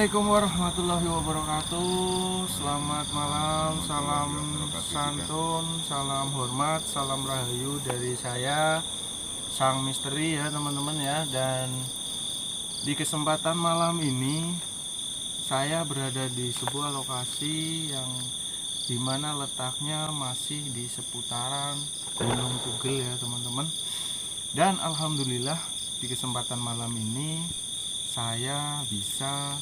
Assalamualaikum warahmatullahi wabarakatuh. Selamat malam, salam santun, salam hormat, salam rahayu dari saya Sang Misteri ya teman-teman ya. Dan di kesempatan malam ini saya berada di sebuah lokasi yang dimana letaknya masih di seputaran Gunung Tugel ya teman-teman. Dan alhamdulillah di kesempatan malam ini saya bisa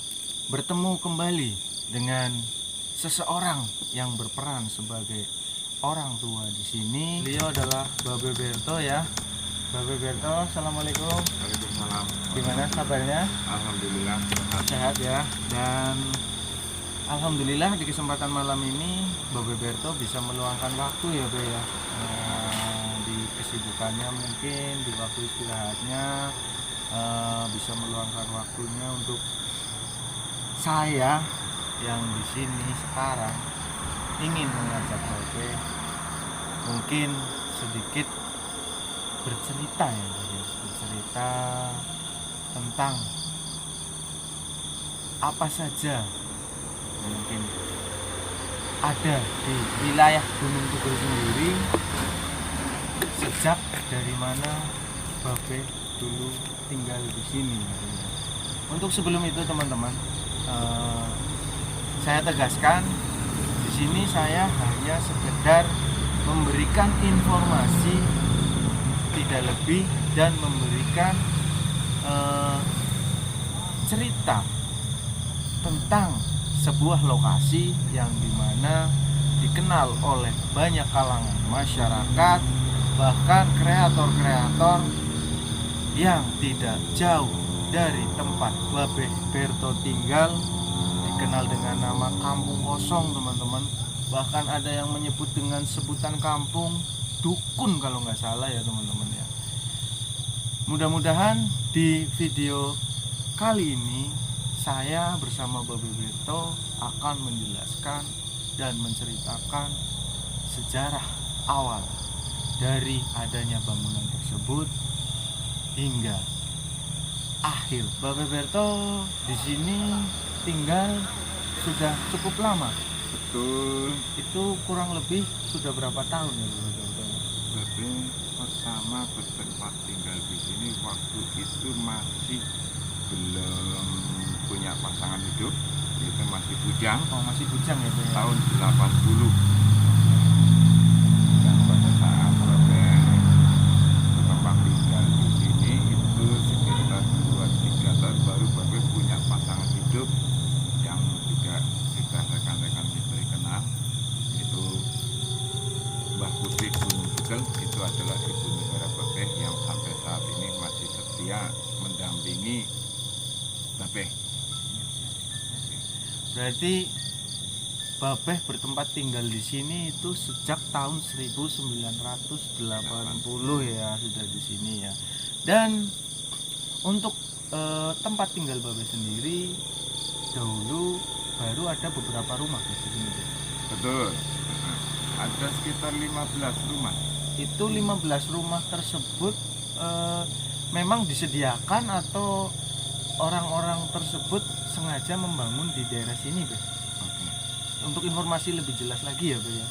bertemu kembali dengan seseorang yang berperan sebagai orang tua di sini. Beliau adalah Babe Berto ya. Babe Berto, assalamualaikum. Waalaikumsalam. Gimana kabarnya? Alhamdulillah Sehat ya. Dan alhamdulillah di kesempatan malam ini Babe Berto bisa meluangkan waktu ya Be ya. Di kesibukannya mungkin di waktu istirahatnya bisa meluangkan waktunya untuk saya yang di sini sekarang ingin mengajak Babe mungkin sedikit bercerita ya, bercerita tentang apa saja yang mungkin ada di wilayah Gunung Tugel sendiri, sejak dari mana Babe dulu tinggal di sini. Untuk sebelum itu teman-teman, saya tegaskan di sini saya hanya sekedar memberikan informasi, tidak lebih, dan memberikan cerita tentang sebuah lokasi yang dimana dikenal oleh banyak kalangan masyarakat, bahkan kreator-kreator yang tidak jauh dari tempat Babe Berto tinggal, dikenal dengan nama Kampung Kosong teman-teman. Bahkan ada yang menyebut dengan sebutan kampung dukun kalau nggak salah ya teman-teman ya. Mudah-mudahan di video kali ini saya bersama Babe Berto akan menjelaskan dan menceritakan sejarah awal dari adanya bangunan tersebut hingga akhir. Babe Berto di sini tinggal sudah cukup lama. betul. Itu kurang lebih sudah berapa tahun ya Babe Berto? Babe pertama bertempat tinggal di sini waktu itu masih belum punya pasangan hidup, itu masih bujang. Oh, masih bujang ya Babe? Tahun 80. Dan pada saat Babe bertempat tinggal di sini itu sekitar 2-3 tahun baru Babe punya pasangan hidup yang juga sudah rekan-rekan kita kenal, itu Mbah Putih Gunung Tugel. Itu adalah ibu negara Babe yang sampai saat ini masih setia mendampingi Babe. Berarti Babe bertempat tinggal di sini itu sejak tahun 1980 ya, sudah di sini ya. Dan untuk tempat tinggal Babe sendiri dahulu baru ada beberapa rumah di sini. Betul. Ada sekitar 15 rumah. Itu 15 rumah tersebut memang disediakan atau orang-orang tersebut sengaja membangun di daerah sini, Be? Oke. Untuk informasi lebih jelas lagi ya, Be ya.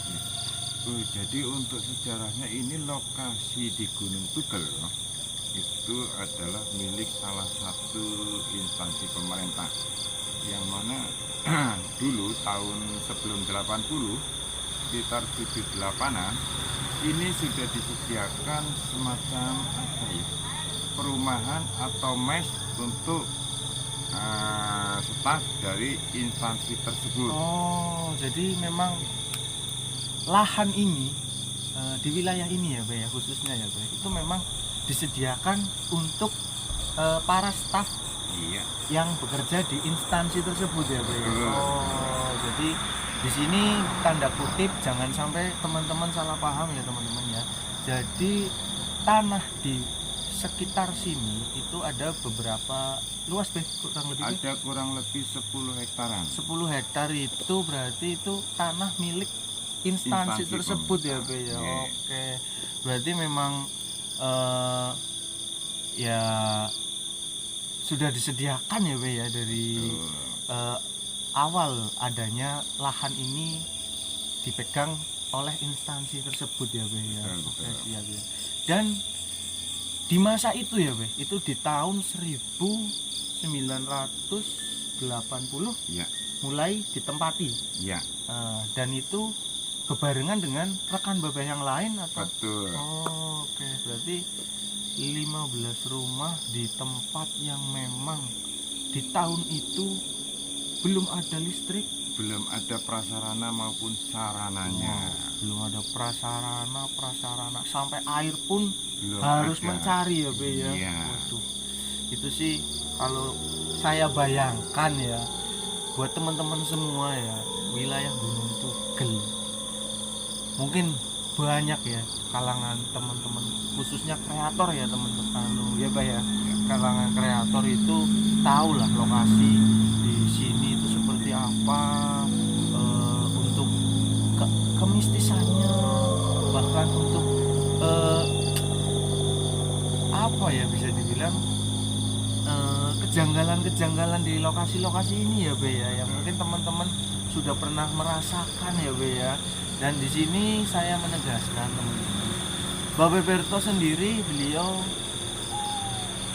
Jadi untuk sejarahnya ini lokasi di Gunung Tugel itu adalah milik salah satu instansi pemerintah yang mana dulu tahun sebelum 80, sekitar 78-an, ini sudah disediakan semacam apa ya, perumahan atau mes untuk staf dari instansi tersebut. Oh, jadi memang lahan ini di wilayah ini ya, Be ya, khususnya ya, Be, itu memang disediakan untuk para staf Iya. yang bekerja di instansi tersebut ya, Be. Betul. Oh, jadi di sini tanda kutip jangan sampai teman-teman salah paham ya teman-teman ya. Jadi tanah di sekitar sini itu ada beberapa luas, Be, kurang lebih. Ada kurang lebih 10 hektaran. 10 hektar itu berarti itu tanah milik instansi tersebut ya, Be ya. Yeah. Oke. Berarti memang ya sudah disediakan ya, Be ya, dari eh, awal adanya lahan ini dipegang oleh instansi tersebut ya Be ya. Betul, Oke, betul. siap ya. Dan di masa itu ya Be, itu di tahun 1980 Iya, mulai ditempati. iya, Dan itu bebarengan dengan rekan Babeh yang lain atau? betul. Oh, oke, berarti 15 rumah di tempat yang memang di tahun itu belum ada listrik, Belum ada prasarana maupun sarananya. belum ada prasarana sampai air pun Belum harus ada. mencari ya Be ya. Iya. Waduh, itu sih kalau saya bayangkan ya, buat teman-teman semua ya, wilayah Gunung Tugel mungkin banyak ya kalangan teman-teman, khususnya kreator ya teman-teman ya Pak ya, kalangan kreator itu tahu lah lokasi di sini itu seperti apa, untuk kemistisannya, bahkan untuk apa ya bisa dibilang kejanggalan-kejanggalan di lokasi-lokasi ini ya Be ya, yang mungkin teman-teman sudah pernah merasakan ya Be ya. Dan di sini saya menegaskan teman-teman, Babe Berto sendiri beliau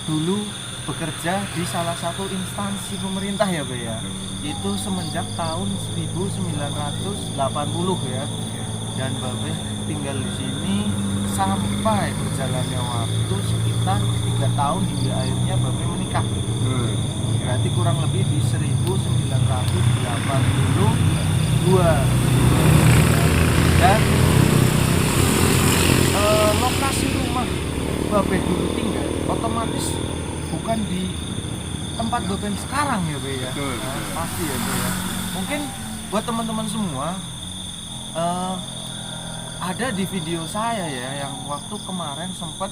dulu bekerja di salah satu instansi pemerintah ya Be ya. Itu semenjak tahun 1980 ya. Dan Babe tinggal di sini sampai berjalannya waktu sekitar 3 tahun hingga akhirnya Babe menikah. Berarti kurang lebih di 1982. Dan lokasi rumah Babe dulu tinggal otomatis bukan di tempat Babe sekarang ya Be ya. Betul, Nah, betul. pasti ya Be ya. Mungkin buat teman-teman semua ada di video saya ya, yang waktu kemarin sempat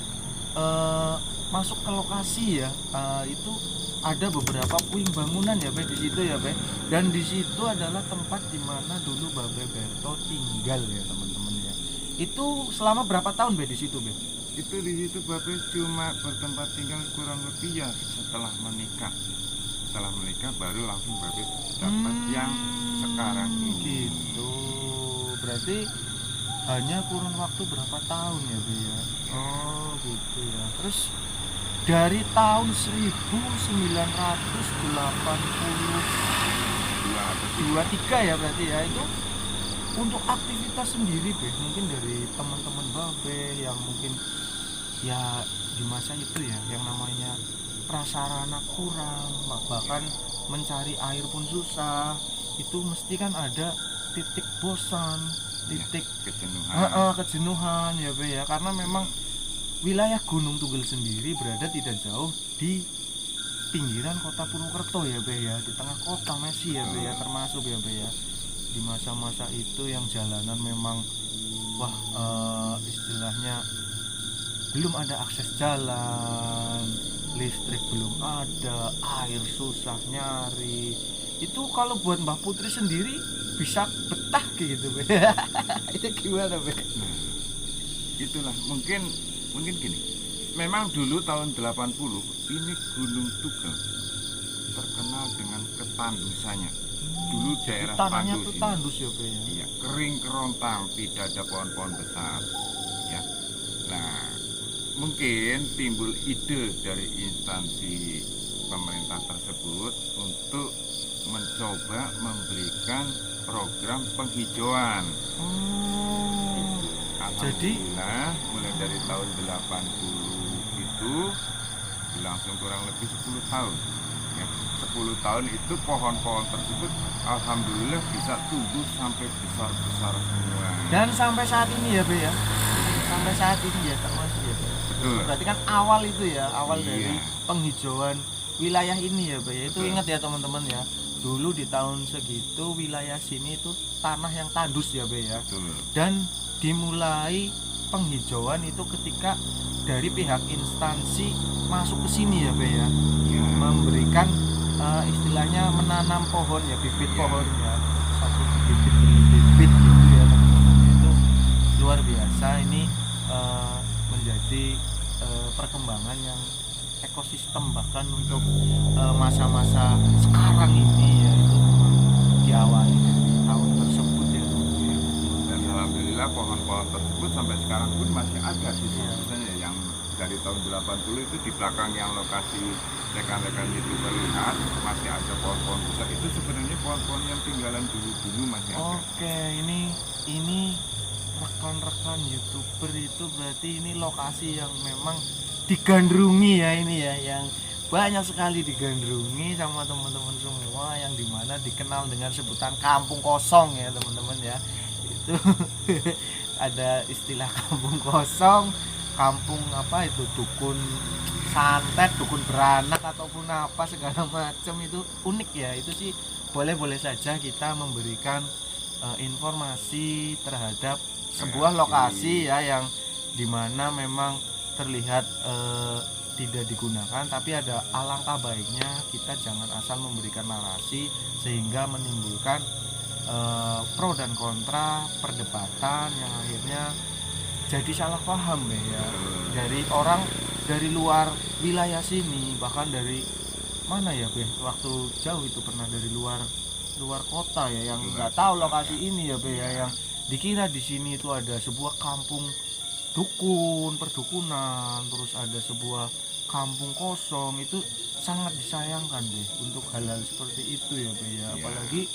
masuk ke lokasi ya, itu ada beberapa puing bangunan ya Be di situ ya Be. Dan di situ adalah tempat dimana dulu Babe Berto tinggal ya teman-teman ya. Itu selama berapa tahun Be di situ Be? Itu di situ Babe cuma bertempat tinggal kurang lebih ya setelah menikah. Setelah menikah baru langsung Babe dapat yang sekarang ini. Gitu. Berarti hanya kurun waktu berapa tahun ya Be ya? Oh gitu ya. Terus dari tahun 1983 ya berarti ya, itu untuk aktivitas sendiri Be, mungkin dari teman-teman Babe yang mungkin ya di masa itu ya, yang namanya prasarana kurang, bahkan mencari air pun susah, itu mesti kan ada titik bosan, titik kejenuhan ya Be ya, karena memang wilayah Gunung Tugel sendiri berada tidak jauh di pinggiran kota Purwokerto ya Be ya, di tengah kota masih ya Be ya, termasuk ya Be ya. Di masa-masa itu yang jalanan memang istilahnya belum ada akses jalan, listrik belum ada, air susah nyari. Itu kalau buat Mbah Putri sendiri bisa betah gitu Be. Itu gimana Be? Nah, itulah mungkin gini. Memang dulu tahun 80 ini Gunung Tugel terkenal dengan ketandusannya. Dulu daerah Tanahnya tandus tuh ini. tandus ya Be ya. Iya, kering kerontang, tidak ada pohon-pohon besar. Ya. Nah, mungkin timbul ide dari instansi pemerintah tersebut untuk mencoba memberikan program penghijauan. Alhamdulillah mulai dari tahun 80 itu langsung kurang lebih 10 tahun ya, 10 tahun itu pohon-pohon tersebut alhamdulillah bisa tumbuh sampai besar-besar semua. Dan sampai saat ini ya Be ya, sampai saat ini ya termasuk ya Be. Betul. Berarti kan awal itu ya, awal Iya. dari penghijauan wilayah ini ya Be. Itu Betul. ingat ya teman-teman ya, dulu di tahun segitu wilayah sini itu tanah yang tandus ya Be ya. Betul. Dan dimulai penghijauan itu ketika dari pihak instansi masuk ke sini ya Be ya, Ya. memberikan istilahnya menanam pohon ya, bibit Ya. pohon ya, satu bibit demi bibit gitu ya teman-teman. Itu luar biasa, ini menjadi perkembangan yang ekosistem, bahkan untuk masa-masa sekarang ini ya itu memang diawali dari tahun tersebut ya. Dan alhamdulillah pohon-pohon tersebut sampai sekarang pun masih ada sih sebenarnya, yang dari tahun 80 itu di belakang yang lokasi rekan-rekan itu melihat masih ada pohon-pohon besar, itu sebenarnya pohon-pohon yang tinggalan dulu masih ada. Oke, ini rekan-rekan YouTuber itu berarti ini lokasi yang memang digandrungi ya, ini ya, yang banyak sekali digandrungi sama teman-teman semua, yang dimana dikenal dengan sebutan kampung kosong ya teman-teman ya. Itu ada istilah kampung kosong, kampung apa itu, dukun santet, dukun beranak ataupun apa segala macam, itu unik ya. Itu sih boleh-boleh saja kita memberikan informasi terhadap sebuah lokasi ya, yang dimana memang terlihat tidak digunakan, tapi ada alangkah baiknya kita jangan asal memberikan narasi sehingga menimbulkan pro dan kontra, perdebatan yang akhirnya jadi salah paham ya, dari orang dari luar wilayah sini, bahkan dari mana ya Be, waktu jauh itu pernah dari luar kota ya, yang nggak tahu lokasi ini ya Be ya, yang dikira di sini itu ada sebuah kampung dukun, perdukunan, terus ada sebuah kampung kosong. Itu sangat disayangkan deh untuk hal-hal seperti itu ya Be ya. Apalagi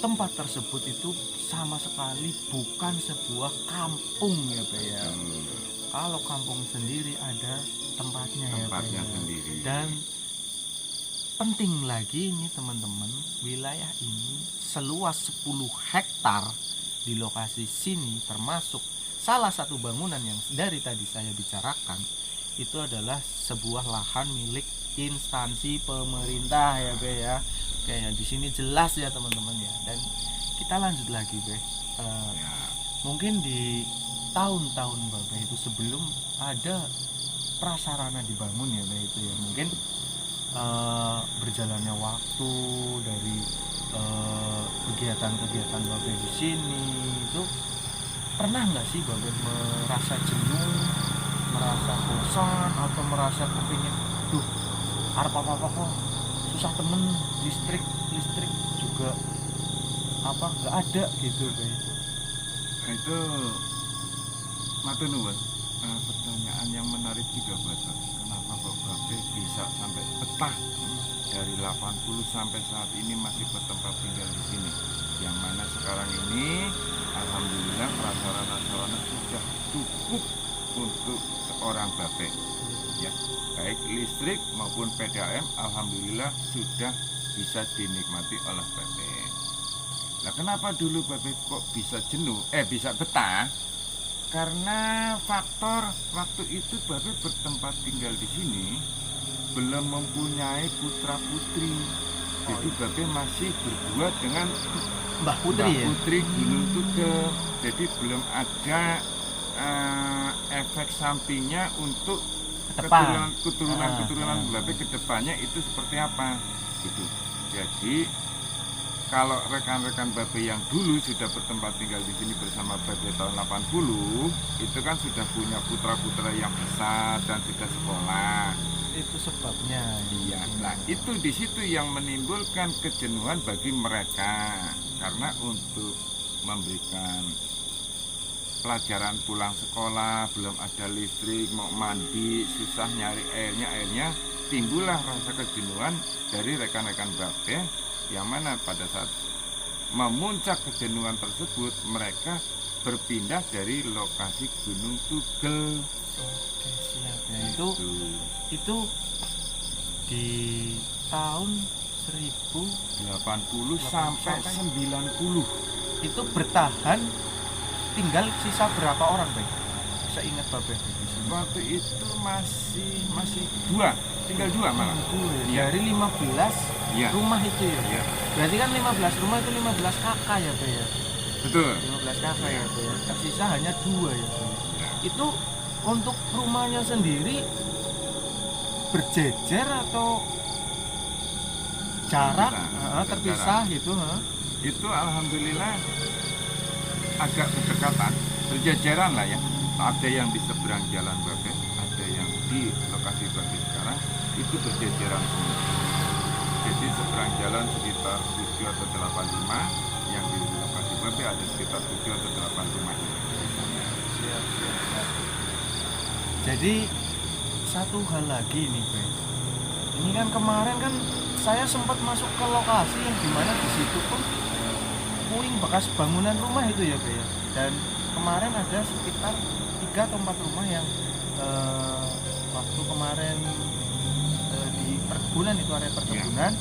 tempat tersebut itu sama sekali bukan sebuah kampung ya Be ya. Kalau kampung sendiri ada tempatnya ya Be ya. Sendiri. Dan penting lagi ini teman-teman, wilayah ini seluas 10 hektar di lokasi sini, termasuk salah satu bangunan yang dari tadi saya bicarakan, itu adalah sebuah lahan milik instansi pemerintah ya Be ya. Kayaknya di sini jelas ya teman-teman ya. Dan kita lanjut lagi Be. Mungkin di tahun-tahun Babe itu sebelum ada prasarana dibangun ya Be itu ya, mungkin berjalannya waktu dari kegiatan-kegiatan Babe di sini itu, pernah nggak sih Babe merasa jenuh, merasa bosan, atau merasa kepingin arep apa-apa kok susah temen, listrik juga apa nggak ada gitu Be. Nah, itu matur nuwun, pertanyaan yang menarik juga buat Babe. Kenapa kok Babe bisa sampai betah dari 80 sampai saat ini masih bertempat tinggal di sini, yang mana sekarang ini alhamdulillah prasarana sudah cukup untuk seorang Babe ya, baik listrik maupun PDAM alhamdulillah sudah bisa dinikmati oleh Babe. Nah, kenapa dulu Babe kok bisa jenuh, bisa betah? Karena faktor waktu itu Babe bertempat tinggal di sini belum mempunyai putra putri. Jadi Babe masih berdua dengan Mbah Putri Gunung Tugel. Jadi belum ada efek sampingnya untuk keturunan Babe ke depannya itu seperti apa gitu. Jadi kalau rekan-rekan Babe yang dulu sudah bertempat tinggal di sini bersama Babe tahun 80, itu kan sudah punya putra-putra yang besar dan sudah sekolah. Itu sebabnya. Iya. Nah, itu di situ yang menimbulkan kejenuhan bagi mereka, karena untuk memberikan pelajaran pulang sekolah belum ada listrik, mau mandi susah nyari airnya, timbullah rasa kejenuhan dari rekan-rekan Babe, yang mana pada saat memuncak kejenuhan tersebut mereka berpindah dari lokasi Gunung Tugel. Oke, siap ya. Itu di tahun 1080 sampai 90. Itu bertahan tinggal sisa berapa orang Bang? Saya ingat Babe di sini. Waktu itu masih tinggal dua malah. Dari 15 rumah itu ya. Iya. Berarti kan 15 rumah itu 15 kakak ya Bang ya. Betul. 15 kakak ya Bang. Tersisa hanya 2 ya Bang. Ya. Itu untuk rumahnya sendiri berjejer atau jarak terpisah gitu? Itu alhamdulillah agak berdekatan, berjajaran lah ya. Ada yang di seberang jalan Babe, ada yang di lokasi Babe sekarang itu berjejeran semua. Jadi seberang jalan sekitar 7 atau 8 rumah, yang di lokasi Babe ada sekitar 7 atau 8 rumah. Siap, siap, siap. Jadi satu hal lagi nih, Be. Ini kan kemarin kan saya sempat masuk ke lokasi yang dimana di situ pun puing bekas bangunan rumah itu ya, Be, ya. Dan kemarin ada sekitar 3 atau 4 rumah yang waktu kemarin di perkebunan itu, area perkebunan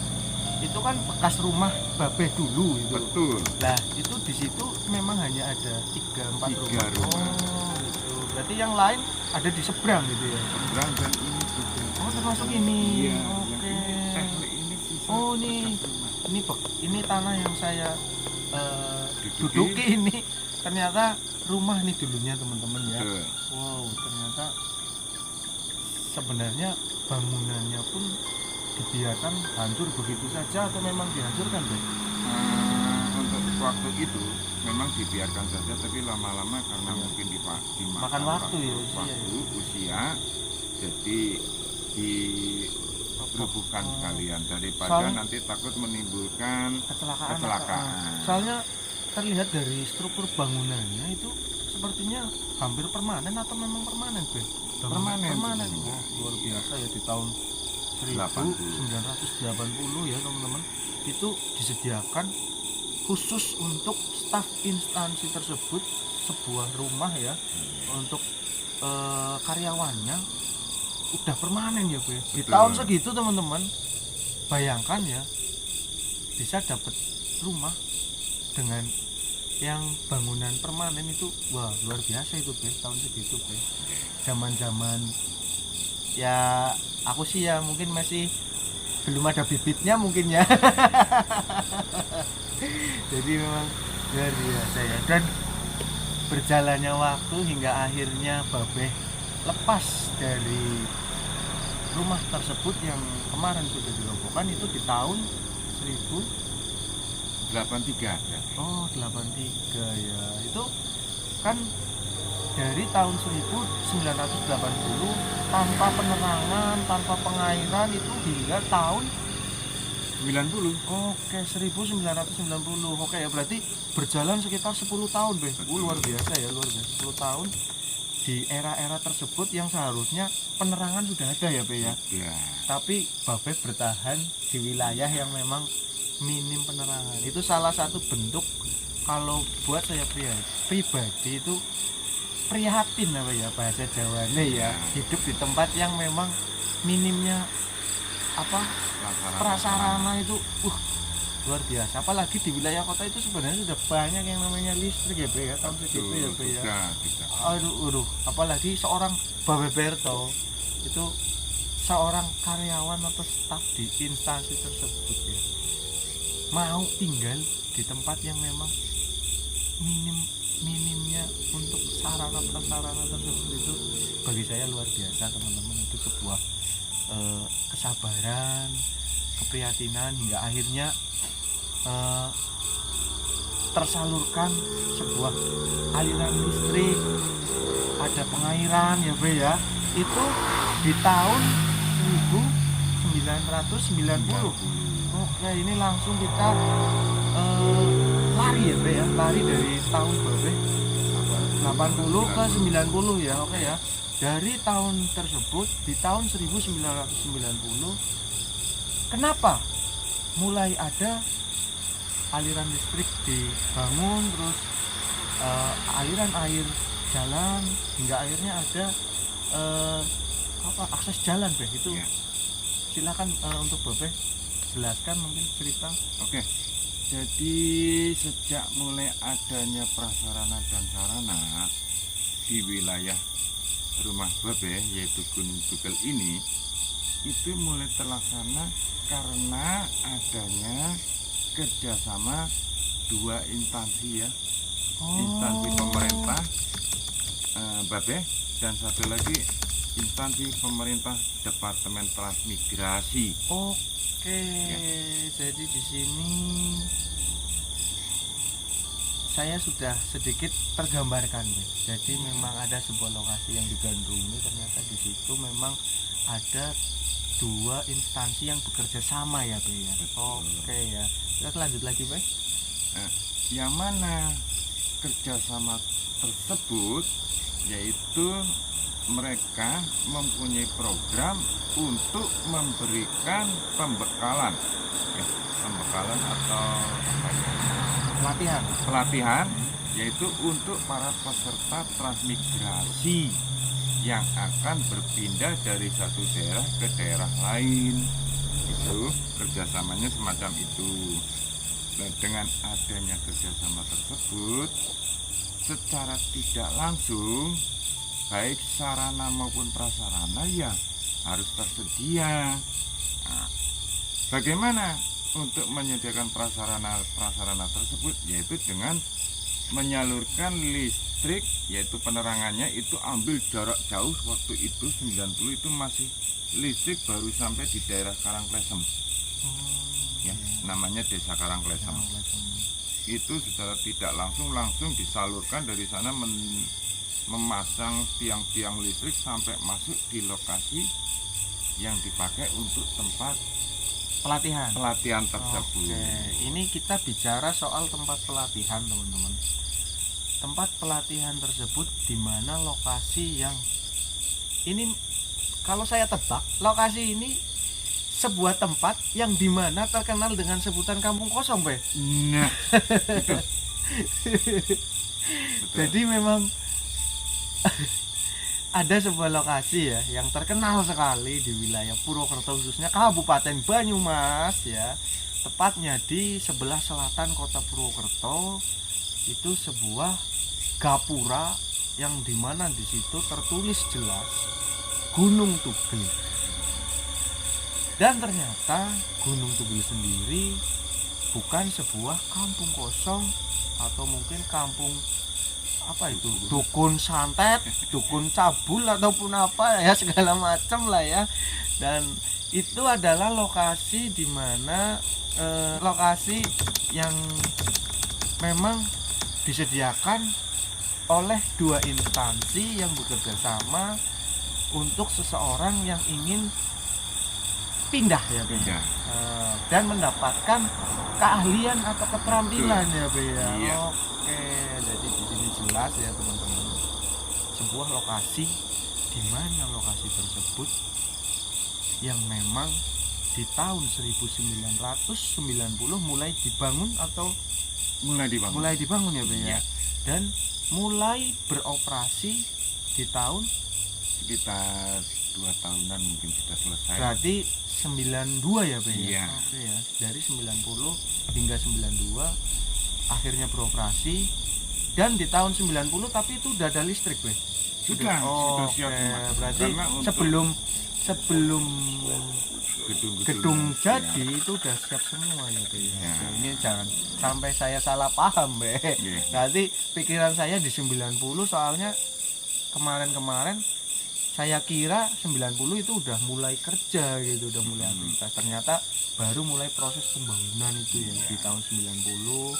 itu kan bekas rumah Babe dulu itu. Betul. Nah itu di situ memang hanya ada 3-4 Tiga rumah. rumah. Oh gitu. Berarti yang lain ada di seberang gitu ya. Seberang dan ini juga. Oh termasuk ini. Iya, Oke. ini sisa Oh nih, bekas rumah. ini tanah yang saya duduki ini ternyata rumah nih dulunya teman-teman ya. Betul. Wow, ternyata sebenarnya bangunannya pun dibiarkan hancur begitu saja atau memang dihancurkan, Be? Untuk waktu itu memang dibiarkan saja, tapi lama-lama karena mungkin dimakan Makan waktu ya, usia ya. usia, jadi dirubuhkan sekalian daripada Soalnya- nanti takut menimbulkan Kecelakaan. Soalnya terlihat dari struktur bangunannya itu sepertinya hampir permanen atau memang permanen, Be? Permanen. Permanen. Wah, luar biasa ya, di tahun 1980 ya teman-teman, itu disediakan khusus untuk staf instansi tersebut sebuah rumah ya, untuk karyawannya udah permanen ya, Bu. Di Betul. tahun segitu teman-teman, bayangkan ya, bisa dapat rumah dengan yang bangunan permanen itu, wah luar biasa itu, Bu. Tahun segitu, Bu. Zaman-zaman ya aku sih ya mungkin masih belum ada bibitnya mungkin ya. Jadi memang luar biasa ya. Dan berjalannya waktu hingga akhirnya Babe lepas dari rumah tersebut yang kemarin sudah dirobohkan itu di tahun 83 ya. 83 ya. Itu kan dari tahun 1980 tanpa penerangan, tanpa pengairan itu hingga tahun 90. Oke, 1990. Oke ya, berarti berjalan sekitar 10 tahun, Be. Luar biasa ya, luar biasa. 10 tahun di era-era tersebut yang seharusnya penerangan sudah ada ya, Be ya. Ya. Tapi Babe bertahan di wilayah yang memang minim penerangan. Itu salah satu bentuk, kalau buat saya pribadi itu prihatin apa ya bahasa Jawanya ya. Hidup di tempat yang memang minimnya apa prasarana itu luar biasa. Apalagi di wilayah kota itu sebenarnya sudah banyak yang namanya listrik ya, Be ya, tahun segitu ya, Be ya. Aduh, apalagi seorang Babe Berto itu seorang karyawan atau staf di instansi tersebut ya, mau tinggal di tempat yang memang minimnya untuk sarana prasarana tersebut, itu bagi saya luar biasa teman-teman. Itu sebuah kesabaran, keprihatinan hingga akhirnya tersalurkan sebuah aliran listrik, ada pengairan ya, Be ya. Itu di tahun 1990. Oke, ini langsung kita lari ya, Be ya, lari dari tahun Babe 80 ke 90 ya. Oke ya, dari tahun tersebut di tahun 1990 kenapa mulai ada aliran listrik dibangun, terus aliran air jalan hingga akhirnya ada akses jalan, Be. Itu ya. Silakan untuk Babe jelaskan mungkin cerita. Oke. Jadi sejak mulai adanya prasarana dan sarana di wilayah rumah Babe, yaitu Gunung Tugel ini, itu mulai terlaksana karena adanya kerjasama dua instansi ya. Instansi pemerintah Babe, dan satu lagi instansi pemerintah Departemen Transmigrasi. Oke, jadi di sini saya sudah sedikit tergambarkan Be. Jadi memang ada sebuah lokasi yang digandrungi, ternyata di situ memang ada dua instansi yang bekerja sama ya Be ya. Oke ya. Kita lanjut lagi Be. Yang mana kerjasama tersebut yaitu mereka mempunyai program untuk memberikan pembekalan ya, pembekalan atau pelatihan yaitu untuk para peserta transmigrasi yang akan berpindah dari satu daerah ke daerah lain. Itu kerjasamanya semacam itu. Dan dengan adanya kerjasama tersebut, secara tidak langsung baik sarana maupun prasarana ya harus tersedia. Nah, bagaimana untuk menyediakan prasarana tersebut, yaitu dengan menyalurkan listrik, yaitu penerangannya itu ambil jarak jauh. Waktu itu 90 itu masih listrik baru sampai di daerah Karangklesem ya, namanya Desa Karangklesem. Itu secara tidak langsung disalurkan dari sana, memasang tiang-tiang listrik sampai masuk di lokasi yang dipakai untuk tempat pelatihan tersebut. Oke, ini kita bicara soal tempat pelatihan teman-teman. Tempat pelatihan tersebut di mana lokasi yang ini, kalau saya tebak, lokasi ini sebuah tempat yang dimana terkenal dengan sebutan kampung kosong Be. Nah, Jadi memang ada sebuah lokasi ya yang terkenal sekali di wilayah Purwokerto, khususnya Kabupaten Banyumas ya, tepatnya di sebelah selatan kota Purwokerto. Itu sebuah gapura yang dimana di situ tertulis jelas Gunung Tugel. Dan ternyata Gunung Tugel sendiri bukan sebuah kampung kosong atau mungkin kampung apa itu, dukun santet, dukun cabul ataupun apa ya, segala macam lah ya. Dan itu adalah lokasi di mana lokasi yang memang disediakan oleh dua instansi yang bekerja sama untuk seseorang yang ingin pindah ya Be, dan mendapatkan keahlian atau keterampilan ya Be ya. Iya. Oke, jadi di sini jelas ya teman-teman, sebuah lokasi di mana lokasi tersebut yang memang di tahun 1990 mulai dibangun atau mulai dibangun ya Be ya. Iya. Dan mulai beroperasi di tahun sekitar 2 tahunan mungkin sudah selesai. berarti 92 ya Be Iya. ya. Oke ya, dari 90 hingga 92 akhirnya beroperasi, dan di tahun 90 tapi itu udah ada listrik Be. Sudah siap semua. Berarti Karena untuk sebelum gedung ya, jadi itu udah siap semua ya Be ya. Ya. Oke, ini jangan sampai saya salah paham Be. Iya. Berarti pikiran saya di 90, soalnya kemarin saya kira 90 itu udah mulai kerja gitu, udah mulai aktivitas. Ternyata baru mulai proses pembangunan itu ya di tahun 90,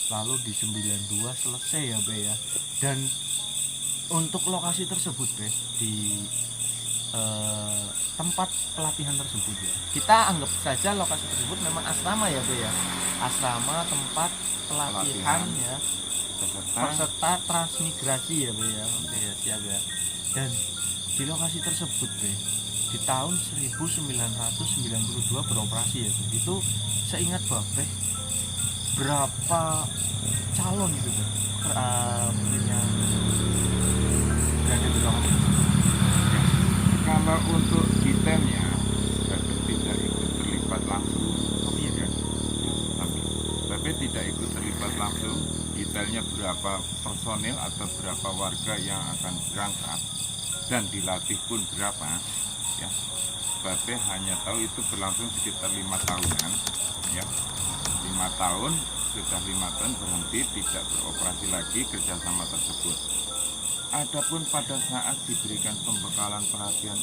lalu di 92 selesai ya Be ya. Dan untuk lokasi tersebut Be, di tempat pelatihan tersebut ya, kita anggap saja lokasi tersebut memang asrama ya Be ya, asrama tempat pelatihan ya peserta transmigrasi ya Be ya. Oke ya, siap ya. Dan di lokasi tersebut Be, di tahun 1992 beroperasi ya Be. Itu seingat Babe, berapa calon itu Be yang berada di lokasi? Kalau untuk detailnya Babe tidak ikut terlibat langsung. Oh iya kan? Babe tidak ikut terlibat langsung detailnya berapa personil atau berapa warga yang akan berangkat dan dilatih pun berapa ya. Babe hanya tahu itu berlangsung sekitar 5 tahunan ya. 5 tahun, sudah 5 tahun berhenti, tidak beroperasi lagi kerjasama tersebut. Adapun pada saat diberikan pembekalan pelatihan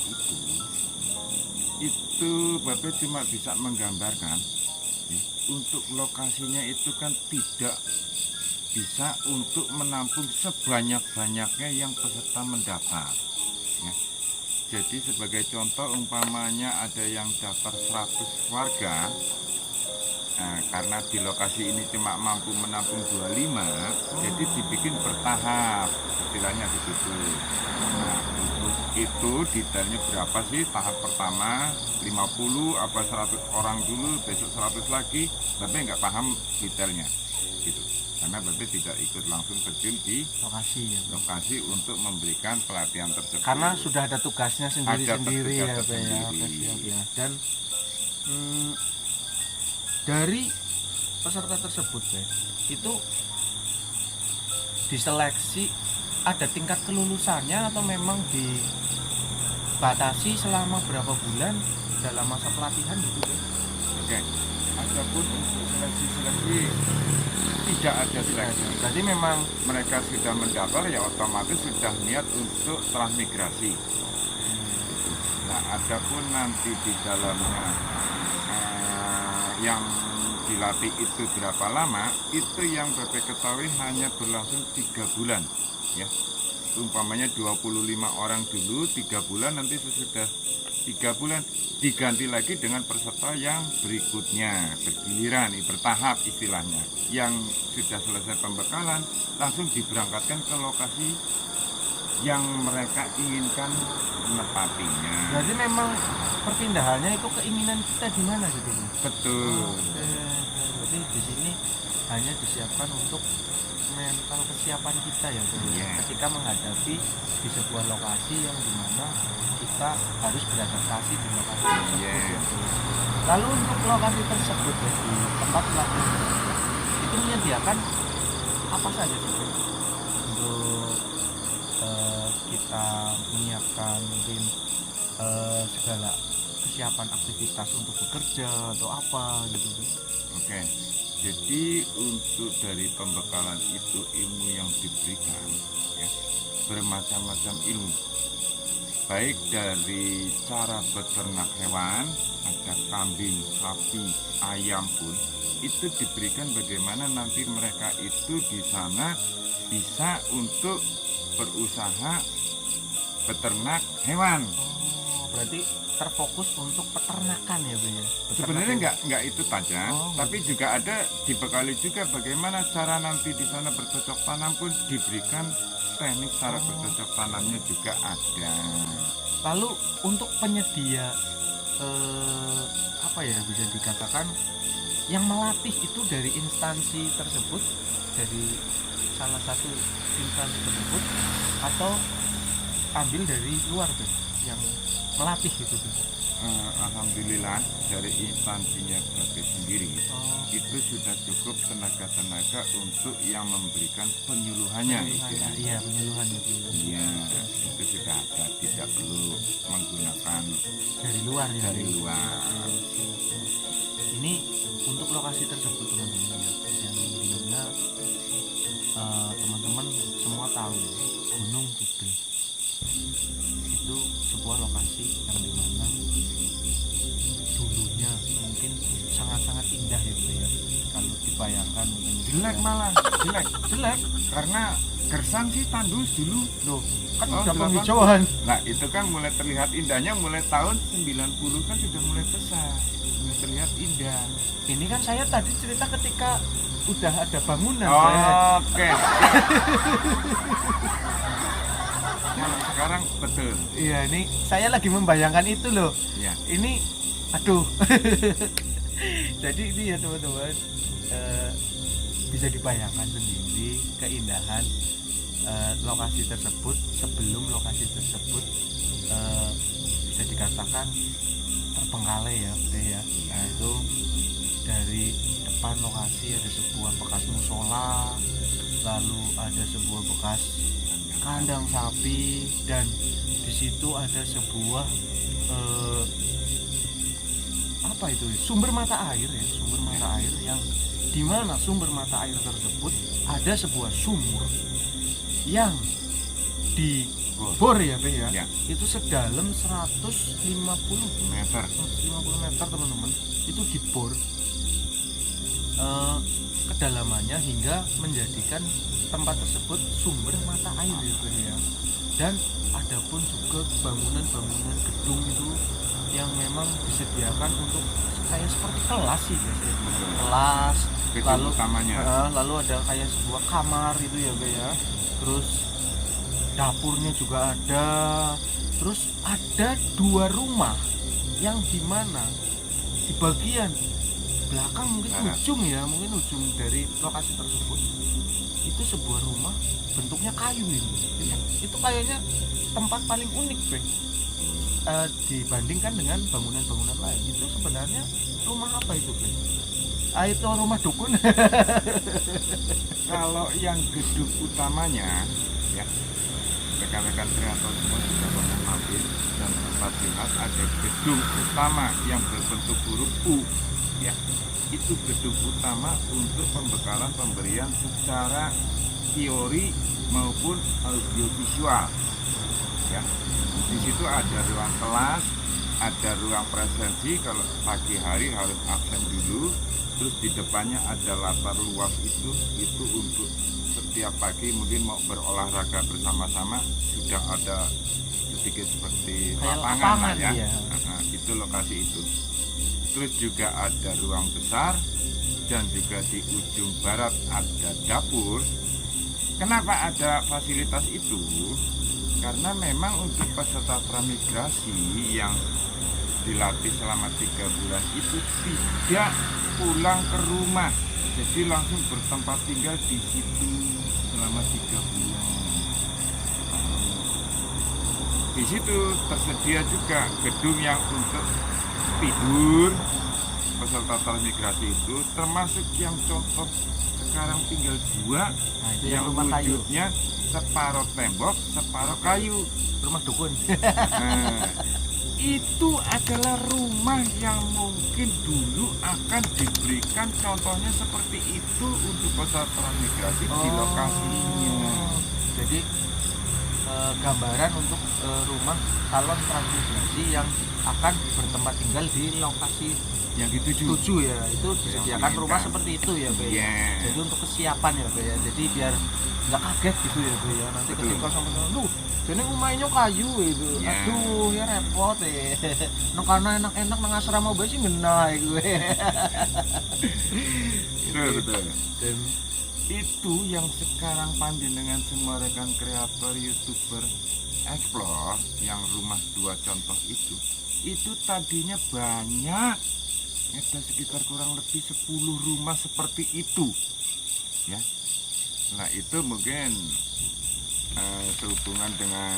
itu Babe cuma bisa menggambarkan ya, untuk lokasinya itu kan tidak bisa untuk menampung sebanyak-banyaknya yang peserta mendaftar ya. Jadi sebagai contoh umpamanya ada yang daftar 100 warga, nah, karena di lokasi ini cuma mampu menampung 25, jadi dibikin bertahap, istilahnya begitu. Nah, untuk itu detailnya berapa sih? Tahap pertama 50 apa 100 orang dulu, besok 100 lagi, Babe nggak paham detailnya gitu. Karena Babe tidak ikut langsung terjun di lokasi ya, Bro. lokasi untuk memberikan pelatihan tersebut. Karena sudah ada tugasnya sendiri-sendiri ya, petugas Bro, ya. Oke, tersendiri. siap ya. Dan dari peserta tersebut, Bro, itu diseleksi ada tingkat kelulusannya atau memang dibatasi selama berapa bulan dalam masa pelatihan gitu, Bro? Oke. Adapun untuk seleksi tidak ada seleksi. Jadi memang Mereka sudah mendaftar ya otomatis sudah niat untuk transmigrasi. Nah, adapun nanti di dalamnya yang dilatih itu berapa lama, itu yang Bapak ketahui hanya berlangsung 3 bulan ya. Umpamanya 25 orang dulu 3 bulan, nanti sesudah 3 bulan diganti lagi dengan peserta yang berikutnya, bergiliran, bertahap istilahnya. Yang sudah selesai pembekalan langsung diberangkatkan ke lokasi yang mereka inginkan menepatinya. berarti memang perpindahannya itu keinginan kita di mana gitu, Bro? Betul. Jadi di sini hanya disiapkan untuk mental kesiapan kita ya, Bro. Iya. Ketika menghadapi di sebuah lokasi yang dimana kita harus beradaptasi di lokasi tersebut. Iya. Ya, Bro. Lalu untuk lokasi tersebut ya, di tempat pelatihan tersebut, itu menyediakan apa saja sih, Bro? Untuk kita menyiapkan mungkin segala kesiapan aktivitas untuk bekerja atau apa gitu, Bro. Oke, jadi untuk dari pembekalan itu ilmu yang diberikan ya, bermacam-macam ilmu. Baik dari cara beternak hewan, ada kambing, sapi, ayam pun itu diberikan bagaimana nanti mereka itu di sana bisa untuk berusaha beternak hewan. Oh, berarti terfokus untuk peternakan ya, Bu ya. Sebenarnya nggak itu saja, Oh, tapi juga ada dibekali juga bagaimana cara nanti di sana bercocok tanam pun diberikan teknik cara bercocok tanamnya juga ada. Lalu untuk penyedia apa ya bisa dikatakan yang melatih itu dari instansi tersebut, dari salah satu instansi tersebut, atau ambil dari luar tuh yang melatih gitu tuh. Alhamdulillah dari instansinya Babe sendiri Oh, itu sudah cukup tenaga-tenaga untuk yang memberikan penyuluhannya istilahnya. iya penyuluhan itu ya. Iya, itu sudah ada, tidak perlu menggunakan Dari luar ya. dari luar. Ini untuk lokasi tersebut teman-teman ya, yang dimana teman-teman semua tahu Gunung Kidul itu sebuah lokasi yang dimana dulunya mungkin sangat-sangat indah ya, Bu ya. Kalau dibayangkan mungkin Jelek malah, jelek karena gersang sih tandus dulu. loh kan Oh, udah 80. penghijauan. Nah itu kan mulai terlihat indahnya mulai tahun 90 kan sudah mulai besar, mulai terlihat indah. Ini kan saya tadi cerita ketika udah ada bangunan. Saya. Oke. Nah, sekarang betul. Iya, ini saya lagi membayangkan itu loh. Ya. Ini aduh. Jadi ini ya teman-teman, bisa dibayangkan sendiri keindahan lokasi tersebut sebelum lokasi tersebut bisa dikatakan terbengkalai ya, Bro ya. Nah, itu dari depan lokasi ada sebuah bekas musola, lalu ada sebuah bekas kandang sapi, dan di situ ada sebuah apa itu ya? Sumber mata air ya, sumber mata air yang dimana sumber mata air tersebut ada sebuah sumur yang dibor ya, Be ya. Ya. Itu sedalam 150 Meter. meter teman-teman, itu dibor. kedalamannya hingga menjadikan tempat tersebut sumber mata air ya Bro ya. Dan ada pun juga bangunan-bangunan gedung itu yang memang disediakan untuk kayak seperti kelas sih biasanya. Kelas, Gedung utamanya. lalu ada kayak sebuah kamar itu ya Bro ya. Terus dapurnya juga ada. Terus ada 2 rumah yang dimana di bagian belakang mungkin ujung dari lokasi tersebut itu sebuah rumah bentuknya kayu ini. Itu kayaknya tempat paling unik Bro. Dibandingkan dengan bangunan-bangunan lain. Itu sebenarnya rumah apa itu Bro? Itu rumah dukun. Kalau yang gedung utamanya ya, rekan-rekan kreator semua sudah pernah mampir dan sempat lihat ada gedung utama yang berbentuk huruf U ya. Itu gedung utama untuk pembekalan pemberian secara teori maupun audiovisual ya. Di situ ada ruang kelas, ada ruang presensi. Kalau pagi hari harus absen dulu. Terus di depannya ada latar luas itu untuk setiap pagi mungkin mau berolahraga bersama-sama, sudah ada sedikit seperti lapangan lah ya. Nah, itu lokasi itu. Terus juga ada ruang besar dan juga di ujung barat ada dapur. Kenapa ada fasilitas itu? Karena memang untuk peserta transmigrasi yang dilatih selama 3 bulan itu tidak pulang ke rumah, jadi langsung bertempat tinggal di situ selama 3 bulan. Di situ tersedia juga gedung yang untuk tidur peserta transmigrasi itu, termasuk yang contoh sekarang tinggal 2, itu yang wujudnya separuh tembok, separuh kayu, rumah dukun. Nah, itu adalah rumah yang mungkin dulu akan diberikan contohnya seperti itu untuk peserta transmigrasi di lokasinya. Jadi gambaran untuk rumah calon transmigrasi yang akan bertempat tinggal di lokasi yang dituju ya, itu disediakan rumah seperti itu ya Be. Jadi untuk kesiapan ya Be ya. Jadi biar nggak kaget gitu ya Be ya. Nanti ketika sampai duh, jadi rumahnya kayu itu. Aduh, ya repot ya. Nang karena enak-enak nang asrama bae sih ngena gue. Betul. Dan itu yang sekarang panjenengan semua rekan kreator YouTuber explore yang rumah 2 contoh itu tadinya banyak. Ada sekitar kurang lebih 10 rumah seperti itu ya. Nah itu mungkin sehubungan dengan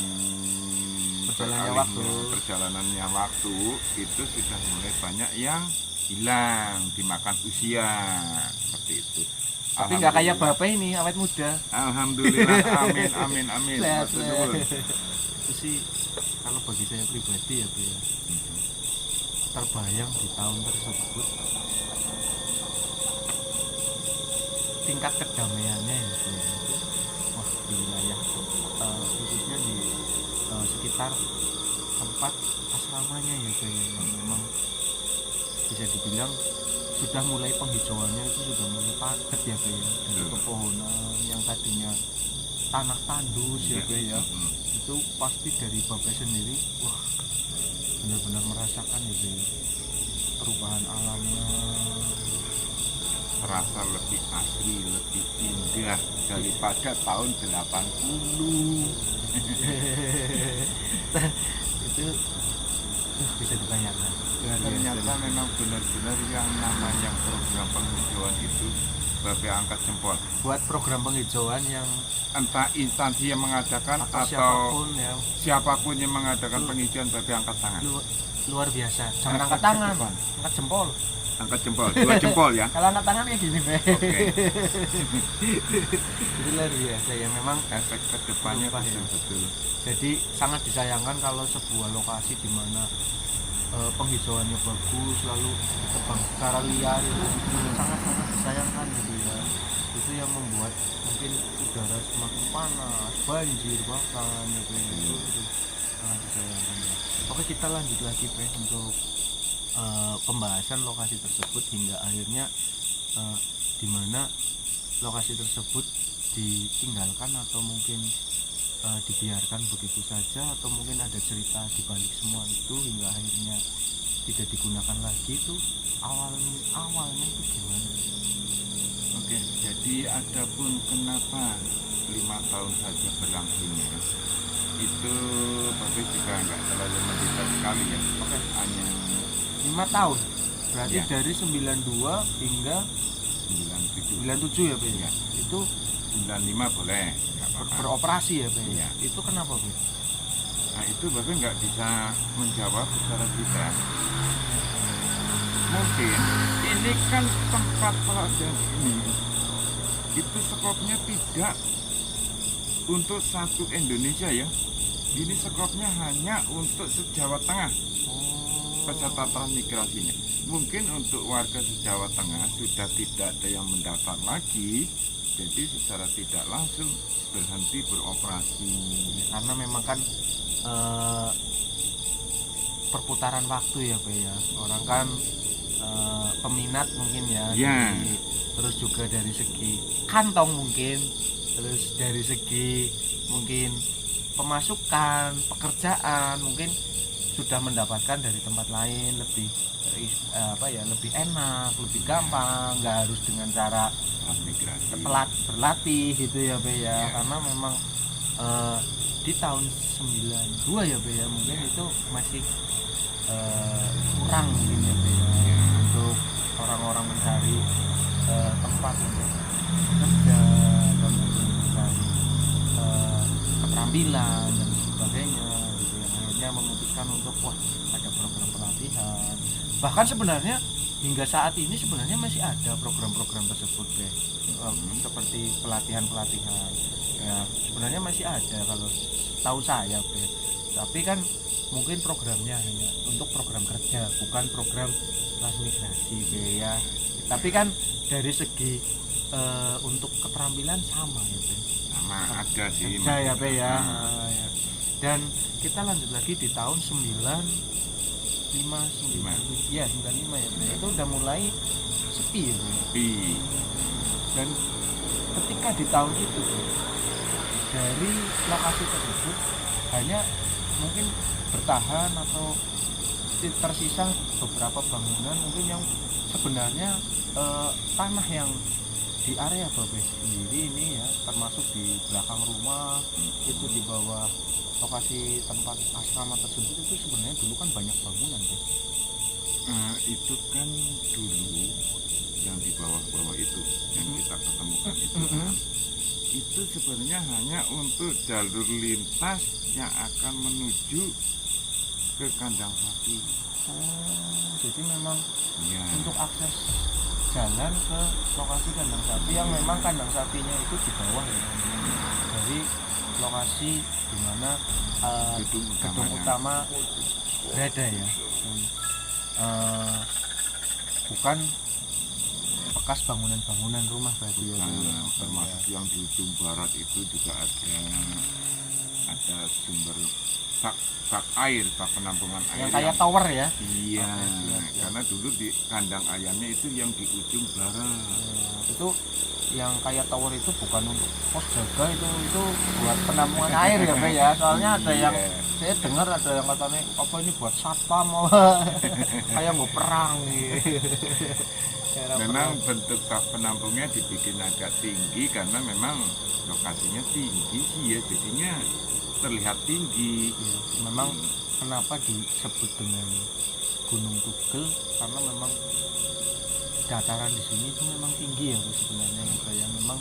perjalanannya waktu itu sudah mulai banyak yang hilang dimakan usia seperti itu. Tapi nggak kayak bapak ini awet muda. Alhamdulillah, amin. Itu sih kalau bagi saya pribadi ya Bu ya, terbayang di tahun tersebut tingkat kedamaiannya ya Bu ya. Wah, di wilayah khususnya di sekitar tempat asramanya ya Bu ya, yang memang bisa dibilang sudah mulai penghijauannya itu sudah mulai padat ya Bu ya. Dari pepohonan yang tadinya tanah tandus ya Bu ya, itu pasti dari Bapak sendiri wah benar-benar merasakan ya Bu ya, perubahan alamnya terasa lebih asli, lebih indah daripada tahun 80. itu bisa dibayangkan. Ternyata memang benar-benar yang namanya program penghijauan itu Bapak angkat jempol. Buat program penghijauan yang entah instansi yang mengadakan atau siapapun yang mengadakan penghijauan, Bapak angkat tangan. Luar biasa. Jangan angkat tangan, angkat jempol. Angkat jempol, 2 jempol ya. Kalau angkat tangan kayak gini, Be. Oke. Itu luar biasa ya, memang efek kedepannya betul. Jadi sangat disayangkan kalau sebuah lokasi di mana penghijauannya bagus lalu ditebang secara liar itu sangat-sangat disayangkan gitu ya. Itu yang membuat mungkin udara semakin panas, banjir bahkan gitu ya. Itu sangat disayangkan ya. Oke, kita lanjut lagi Be untuk pembahasan lokasi tersebut hingga akhirnya di mana lokasi tersebut ditinggalkan atau mungkin dibiarkan begitu saja, atau mungkin ada cerita di balik semua itu hingga akhirnya tidak digunakan lagi, itu awalnya itu gimana? Oke, jadi adapun kenapa 5 tahun saja berlangsungnya itu tapi juga nggak terlalu mendetail sekali ya. Oke. Hanya 5 tahun berarti Ya. dari 92 hingga 97 97 ya Pak? Ya. Itu 95 boleh, nggak apa-apa. beroperasi ya Pak? Iya. Itu kenapa Pak? Nah itu Bapak nggak bisa menjawab secara detail. Mungkin ini kan tempat pelatihan ini itu skopnya tidak untuk satu Indonesia ya. Ini skopnya hanya untuk se-Jawa Tengah peserta transmigrasinya. Mungkin untuk warga se-Jawa Tengah sudah tidak ada yang mendaftar lagi, jadi secara tidak langsung berhenti beroperasi. Karena memang kan perputaran waktu ya Pak ya, orang kan peminat mungkin ya, Ya. terus juga dari segi kantong mungkin, terus dari segi mungkin pemasukan pekerjaan mungkin sudah mendapatkan dari tempat lain lebih lebih enak, lebih gampang, nggak harus dengan cara Transmigrasi. berlatih gitu ya Be ya. Karena memang di tahun 92 ya Be ya, mungkin itu masih kurang mungkin ya Be ya, untuk orang-orang mencari tempat untuk kerja dan mungkin mencari keterampilan dan sebagainya gitu, yang akhirnya memutuskan untuk ada program pelatihan. Bahkan sebenarnya hingga saat ini sebenarnya masih ada program-program tersebut Be. Seperti pelatihan-pelatihan ya, sebenarnya masih ada kalau tahu saya Be. Tapi kan mungkin programnya hanya untuk program kerja, bukan program transmigrasi Be ya. Tapi kan dari segi untuk keterampilan sama ya Be. Sama ada sih. Kerja ya Be ya. Ya. Dan kita lanjut lagi di tahun 95 ya 95 ya Be. Itu udah mulai sepi ya Be. Tapi Dan ketika di tahun itu Be, dari lokasi tersebut hanya mungkin bertahan atau tersisa beberapa bangunan mungkin yang sebenarnya tanah yang di area Babe sendiri ini ya, termasuk di belakang rumah itu di bawah lokasi tempat asrama tersebut itu sebenarnya dulu kan banyak bangunan Be. itu kan dulu yang di bawah-bawah itu yang kita ketemukan itu sebenarnya hanya untuk jalur lintas yang akan menuju ke kandang sapi. Jadi memang Ya. untuk akses jalan ke lokasi kandang sapi yang memang kandang sapinya itu di bawah ya, dari lokasi di mana Gedung gedung utamanya. utama berada ya. Bukan bekas bangunan-bangunan rumah berarti ya. Termasuk yang di ujung barat itu juga ada sumber bak air, bak penampungan air Yang kayak tower ya. iya, Siap. karena dulu di kandang ayamnya itu yang di ujung barat. Itu yang kayak tower itu bukan untuk pos jaga, itu buat penampungan air ya Be ya. Soalnya ada yang saya dengar ada yang katanya apa ini buat satpam kayak mau perang gitu. Memang bentuk bak penampungnya dibikin agak tinggi karena memang lokasinya tinggi sih ya, jadinya terlihat tinggi. Ya, memang kenapa disebut dengan Gunung Tugel, karena memang dataran di sini itu memang tinggi ya Bu, sebenarnya ya Be ya. Memang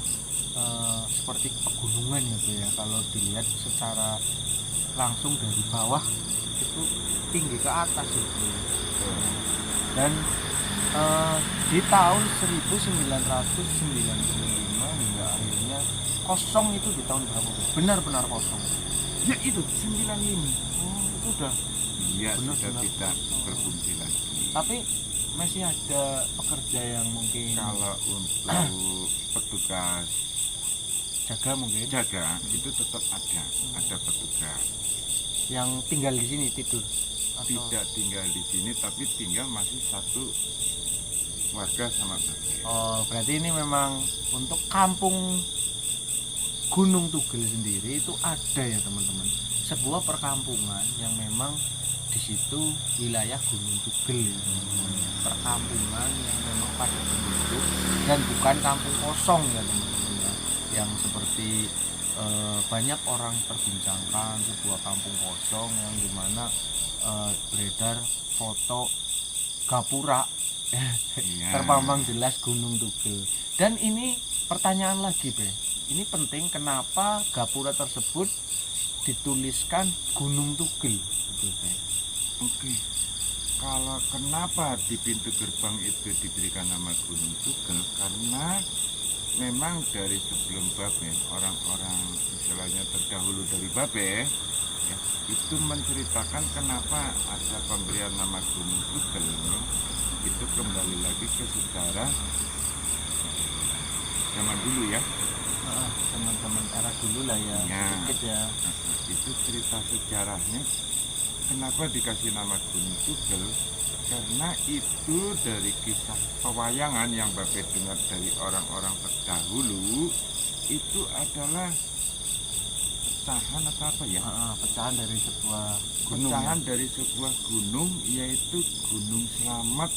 seperti pegunungan ya Be ya, kalau dilihat secara langsung dari bawah itu tinggi ke atas itu. Dan di tahun 1995 hingga akhirnya kosong itu di tahun berapa Bu? Benar-benar kosong. Ya itu 95. Itu udah. Iya, Benar, sudah benar. tidak berfungsi lagi. Tapi masih ada pekerja yang mungkin Kalau untuk petugas jaga mungkin jaga itu tetap ada petugas. yang tinggal di sini tidur atau Tidak tinggal di sini tapi tinggal masih satu warga sama babe. Oh, berarti ini memang untuk kampung Gunung Tugel sendiri itu ada ya teman-teman, sebuah perkampungan yang memang di situ wilayah Gunung Tugel ya teman-teman. Perkampungan yang memang padat penduduk dan bukan kampung kosong ya teman-teman ya, yang seperti banyak orang perbincangkan sebuah kampung kosong yang dimana beredar foto gapura Iya. terpampang jelas Gunung Tugel. Dan ini pertanyaan lagi Be, ini penting, kenapa gapura tersebut dituliskan Gunung Tugel gitu Be? Oke. Kalau kenapa di pintu gerbang itu diberikan nama Gunung Tugel, karena memang dari sebelum Babe, orang-orang istilahnya terdahulu dari Babe ya, itu menceritakan kenapa ada pemberian nama Gunung Tugel ya, itu kembali lagi ke sejarah zaman dulu ya. Teman-teman era dulu lah ya, Ya. sedikit ya. Itu cerita sejarahnya kenapa dikasih nama Gunung Tugel, karena itu dari kisah pewayangan yang Babe dengar dari orang-orang terdahulu, itu adalah pecahan atau apa ya? Pecahan dari sebuah gunung Pecahan dari sebuah gunung, yaitu Gunung Slamet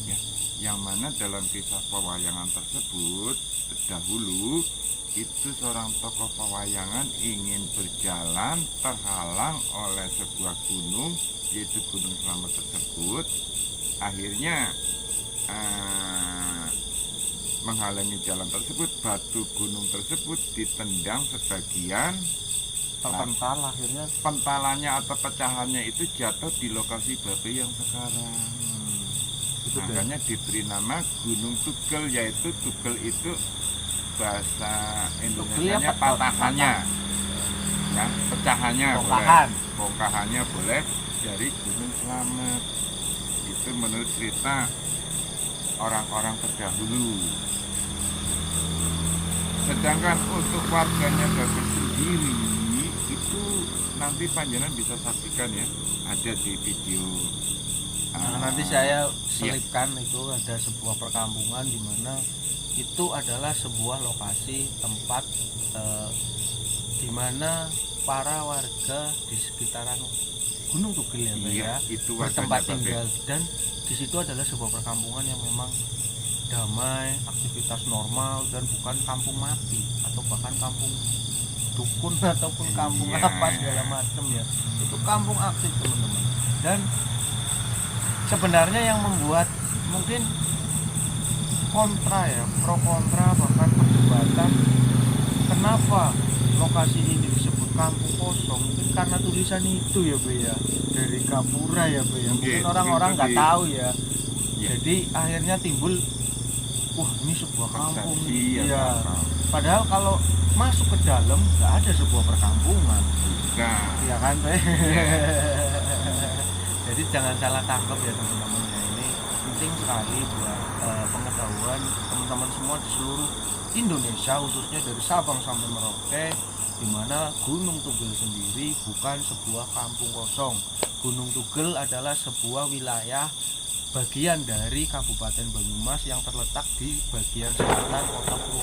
ya, yang mana dalam kisah pewayangan tersebut terdahulu itu seorang tokoh pewayangan ingin berjalan terhalang oleh sebuah gunung, yaitu Gunung Slamet tersebut. Akhirnya menghalangi jalan tersebut, batu gunung tersebut ditendang sebagian, terpental, akhirnya pentalannya atau pecahannya itu jatuh di lokasi Babe yang sekarang. itu Be. Makanya diberi nama Gunung Tugel, yaitu Tugel itu bahasa Indonesianya patahannya ya, pecahannya Bongkahan. boleh, bongkahannya boleh dari Gunung Slamet. Itu menurut cerita orang-orang terdahulu. Sedangkan untuk warganya Babe sendiri itu nanti panjenengan bisa saksikan ya, ada di video. Nanti saya selipkan itu ada sebuah perkampungan di mana itu adalah sebuah lokasi tempat di mana para warga di sekitaran Gunung Tugel ya Mbak Iya, ya, itu bertempat warganya Babe. tinggal, dan di situ adalah sebuah perkampungan yang memang damai, aktivitas normal, dan bukan kampung mati atau bahkan kampung dukun ataupun kampung Iya. apa segala macam ya. Itu kampung aktif teman-teman. Dan sebenarnya yang membuat mungkin kontra ya, pro kontra, bahkan perdebatan kenapa lokasi ini disebut kampung kosong, mungkin karena tulisan itu ya Be ya, dari gapura ya Be ya. Mungkin orang-orang nggak tahu ya. Ya. Jadi akhirnya timbul, wah ini sebuah kampung Persepsi ya. atau apa. Padahal kalau masuk ke dalam nggak ada sebuah perkampungan, Bukan. ya kan Be? Jadi jangan salah tangkap ya teman-teman ya, ini penting sekali buat pengetahuan teman-teman semua di seluruh Indonesia, khususnya dari Sabang sampai Merauke, di mana Gunung Tugel sendiri bukan sebuah kampung kosong. Gunung Tugel adalah sebuah wilayah bagian dari Kabupaten Banyumas yang terletak di bagian selatan Kota Purwokerto.